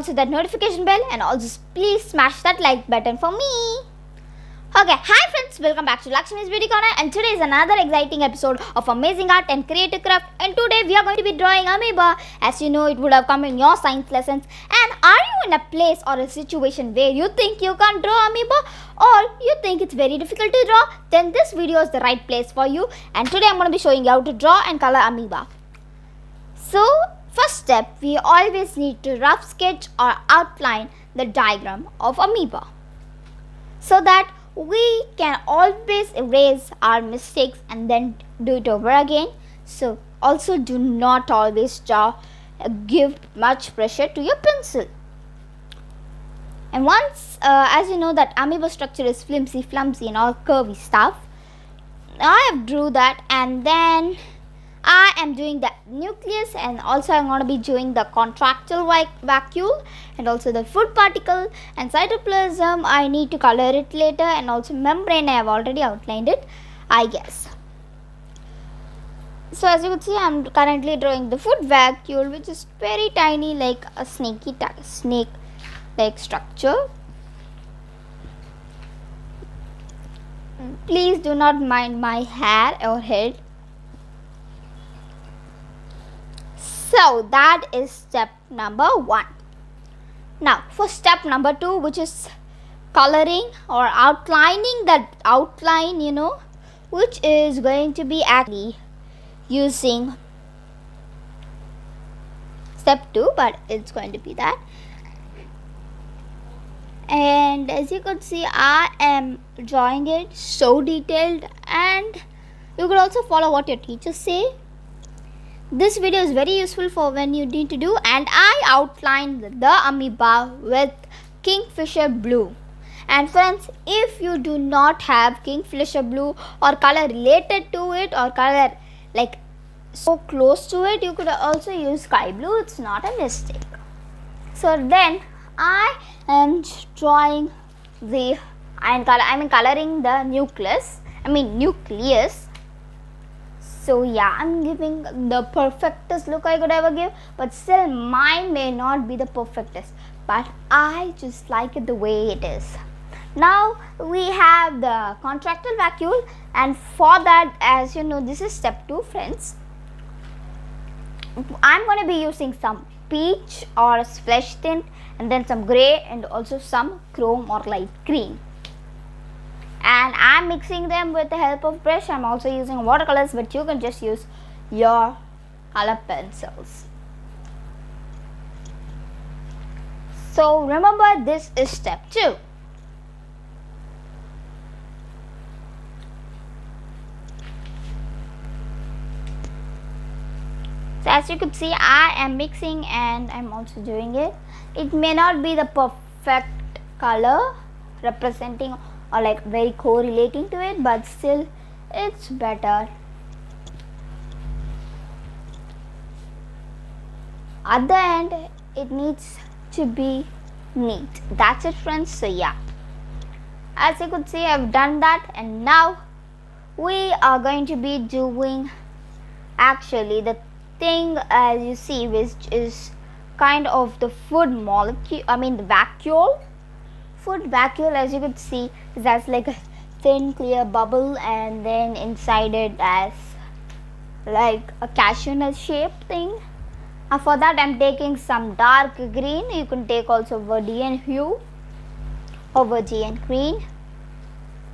also that notification bell, and also please smash that like button for me. Okay, hi friends, welcome back to LAKSHMI'S Beauty Corner, and today is another exciting episode of Amazing Art and Creative Craft, and today we are going to be drawing amoeba. As you know, it would have come in your science lessons. And are you in a place or a situation where you think you can't draw amoeba, or you think it's very difficult to draw? Then this video is the right place for you, and today I'm going to be showing you how to draw and color amoeba. So, first step, we always need to rough sketch or outline the diagram of amoeba, so that we can always erase our mistakes and then do it over again. So also do not always give much pressure to your pencil. And once as you know that amoeba structure is flimsy, clumsy and all curvy stuff, I have drew that, and then I am doing the nucleus, and also I'm going to be doing the contractile vacuole and also the food particle and cytoplasm. I need to color it later, and also membrane I have already outlined it, I guess. So as you can see, I'm currently drawing the food vacuole, which is very tiny, like a snake like structure. Please do not mind my hair or head. So that is step number 1. Now for step number 2, which is coloring or outlining that outline, which is going to be actually using step 2, but it's going to be that. And as you could see, I am drawing it so detailed, and you could also follow what your teachers say. This video is very useful for when you need to do, and I outlined the amoeba with kingfisher blue. And friends, if you do not have kingfisher blue or color related to it or color like so close to it, you could also use sky blue. It's not a mistake. So then I am drawing coloring the nucleus. So yeah, I'm giving the perfectest look I could ever give, but still mine may not be the perfectest, but I just like it the way it is. Now we have the contractile vacuole, and for that, as you know, this is step 2, friends. I'm going to be using some peach or flesh tint, and then some grey, and also some chrome or light green. And I'm mixing them with the help of brush. I'm also using watercolors, but you can just use your color pencils. So remember, this is step 2. So as you could see, I am mixing and I'm also doing it. It may not be the perfect color representing or like very correlating to it, but still it's better. At the end, it needs to be neat. That's it, friends. So yeah, as you could see, I've done that, and now we are going to be doing actually the thing, as you see, which is kind of the food molecule, the vacuole. Food vacuole, as you could see, is as like a thin clear bubble, and then inside it as like a cashew nut shaped thing. And for that, I'm taking some dark green. You can take also verdian hue or verdian green.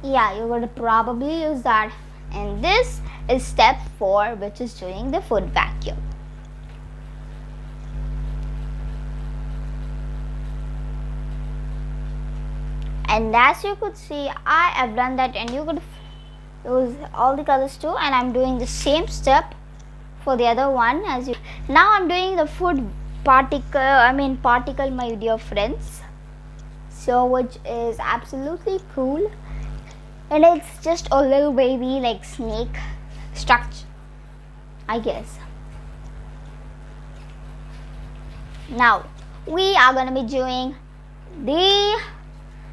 Yeah, you're going to probably use that. And this is step 4, which is doing the food vacuole. And as you could see, I have done that, and you could use all the colors too, and I'm doing the same step for the other one. Now I'm doing the food particle, my dear friends, so which is absolutely cool, and it's just a little wavy like snake structure, I guess. Now we are going to be doing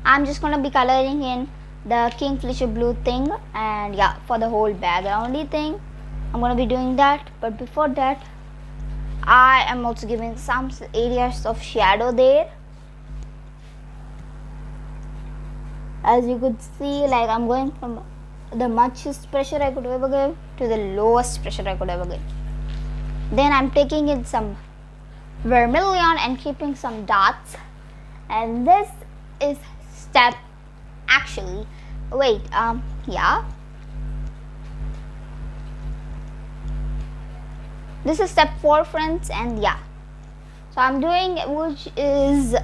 I'm just going to be coloring in the kingfisher blue thing, and yeah, for the whole backgroundy thing I'm going to be doing that. But before that, I am also giving some areas of shadow there. As you could see, like I'm going from the muchest pressure I could ever give to the lowest pressure I could ever give. Then I'm taking in some vermilion and keeping some dots, and this is step actually wait yeah, this is step 4, friends, and yeah, so I'm doing which is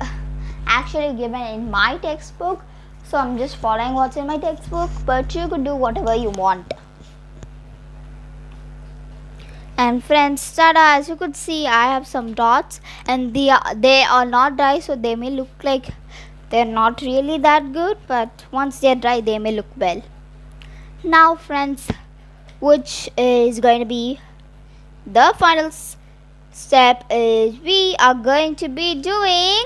actually given in my textbook, so I'm just following what's in my textbook, but you could do whatever you want. And friends, tada, as you could see, I have some dots, and they are not dry, so they may look like they're not really that good, but once they're dry, they may look well. Now, friends, which is going to be the final step, is we are going to be doing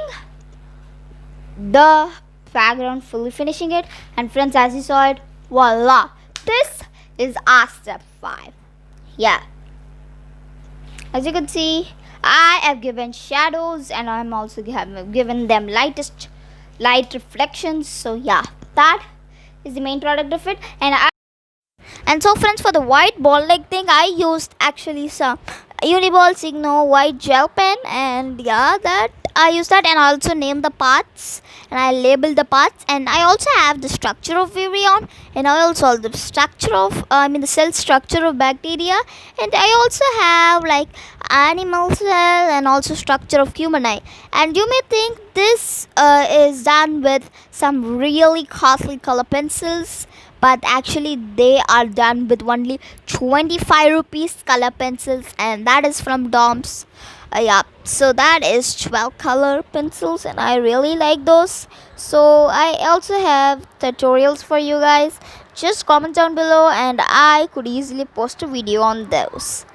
the background, fully finishing it. And friends, as you saw it, voila, this is our step 5. Yeah. As you can see, I have given shadows, and I'm also given them light reflections. So yeah, that is the main product of it. And so friends, for the white ball like thing, I used actually some Uniball Signo white gel pen, and yeah, that I used that, and I also named the parts and I labeled the parts, and I also have the structure of virion, and I also the structure of the cell structure of bacteria, and I also have like animal cell and also structure of human eye. And you may think this is done with some really costly color pencils, but actually they are done with only 25 rupees color pencils, and that is from DOMS. Yeah, so that is 12 color pencils, and I really like those. So I also have tutorials for you guys. Just comment down below, and I could easily post a video on those.